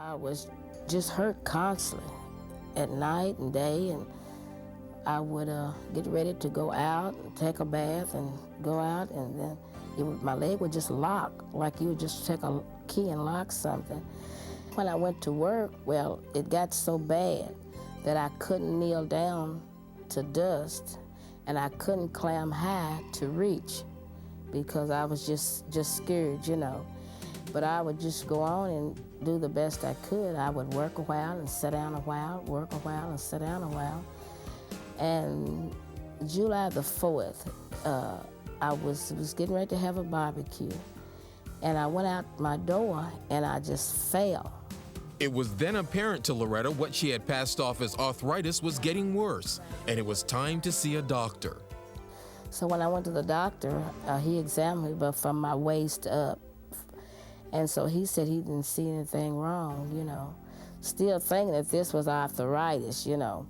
I was just hurt constantly, at night and day, and I would get ready to go out and take a bath and go out, and then my leg would just lock, like you would just take a key and lock something. When I went to work, well, it got so bad that I couldn't kneel down to dust, and I couldn't climb high to reach because I was just scared, you know. But I would just go on and do the best I could. I would work a while and sit down a while, work a while and sit down a while. And July the 4th, I was getting ready to have a barbecue, and I went out my door and I just fell. It was then apparent to Loretta what she had passed off as arthritis was getting worse, and it was time to see a doctor. So when I went to the doctor, he examined me, but from my waist up. And so he said he didn't see anything wrong, you know, still thinking that this was arthritis, you know.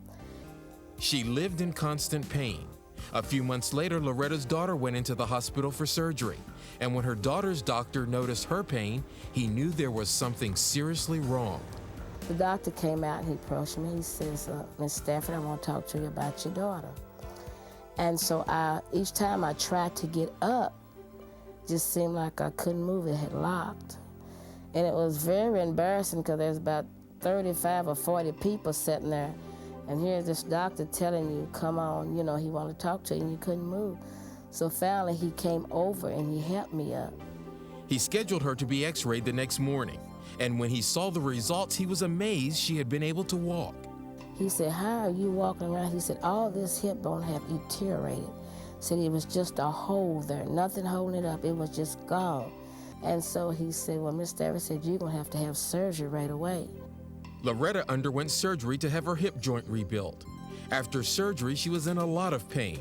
She lived in constant pain. A few months later, Loretta's daughter went into the hospital for surgery. And when her daughter's doctor noticed her pain, he knew there was something seriously wrong. The doctor came out and he approached me. He says, Miss Stafford, I want to talk to you about your daughter. And so each time I tried to get up, just seemed like I couldn't move. It had locked. And it was very embarrassing because there's about 35 or 40 people sitting there. And here's this doctor telling you, come on, you know, he wanted to talk to you and you couldn't move. So finally he came over and he helped me up. He scheduled her to be x-rayed the next morning. And when he saw the results, he was amazed she had been able to walk. He said, how are you walking around? He said, all this hip bone have deteriorated. Said it was just a hole there, nothing holding it up, it was just gone. And so he said, well, Miss Stafford said, you're gonna have to have surgery right away. Loretta underwent surgery to have her hip joint rebuilt. After surgery, she was in a lot of pain.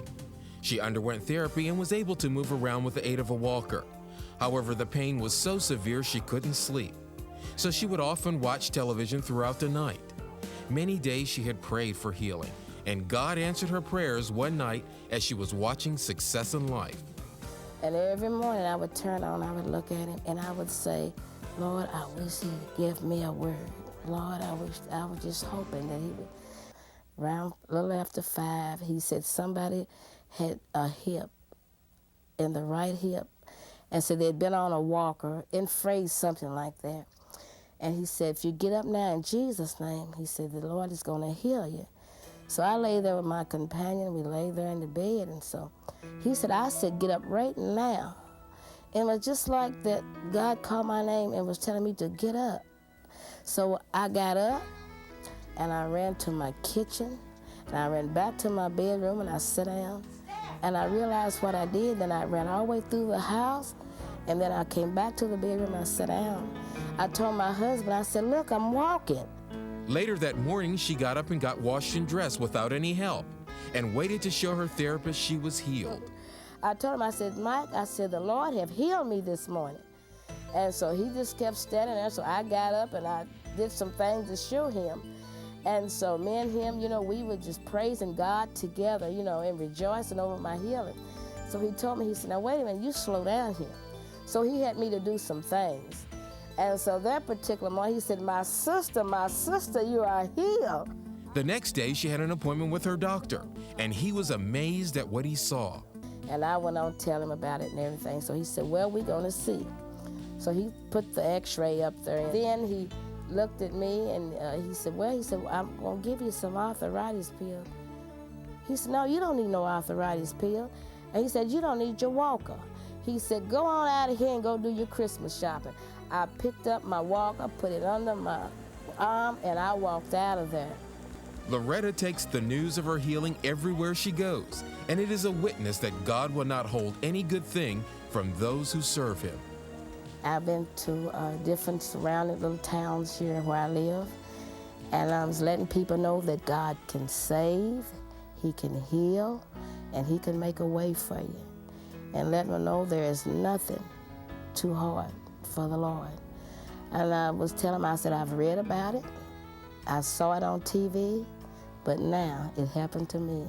She underwent therapy and was able to move around with the aid of a walker. However, the pain was so severe she couldn't sleep. So she would often watch television throughout the night. Many days she had prayed for healing, and God answered her prayers one night as she was watching Success in Life. And every morning I would turn on, I would look at him, and I would say, Lord, I wish he'd give me a word. Lord, I was just hoping that he would. Around a little after 5, he said somebody had a hip, in the right hip, and so they'd been on a walker, and phrased something like that. And he said, if you get up now in Jesus' name, he said, the Lord is going to heal you. So I lay there with my companion, we lay there in the bed, and so he said, I said, get up right now. And it was just like that God called my name and was telling me to get up. So I got up, and I ran to my kitchen, and I ran back to my bedroom, and I sat down, and I realized what I did. Then I ran all the way through the house, and then I came back to the bedroom, and I sat down. I told my husband, I said, look, I'm walking. Later that morning, she got up and got washed and dressed without any help and waited to show her therapist she was healed. I told him, I said, Mike, I said, the Lord have healed me this morning. And so he just kept standing there, so I got up and I did some things to show him. And so me and him, you know, we were just praising God together, you know, and rejoicing over my healing. So he told me, he said, now wait a minute, you slow down here. So he had me to do some things. And so that particular morning, he said, my sister, you are healed. The next day, she had an appointment with her doctor, and he was amazed at what he saw. And I went on to tell him about it and everything. So he said, well, we're going to see. So he put the x-ray up there, and then he looked at me, and he said, I'm going to give you some arthritis pill. He said, no, you don't need no arthritis pill. And he said, you don't need your walker. He said, go on out of here and go do your Christmas shopping. I picked up my walker, put it under my arm, and I walked out of there. Loretta takes the news of her healing everywhere she goes, and it is a witness that God will not hold any good thing from those who serve him. I've been to different surrounding little towns here where I live, and I was letting people know that God can save, he can heal, and he can make a way for you. And let them know there is nothing too hard for the Lord. And I was telling them, I said, I've read about it, I saw it on TV, but now it happened to me.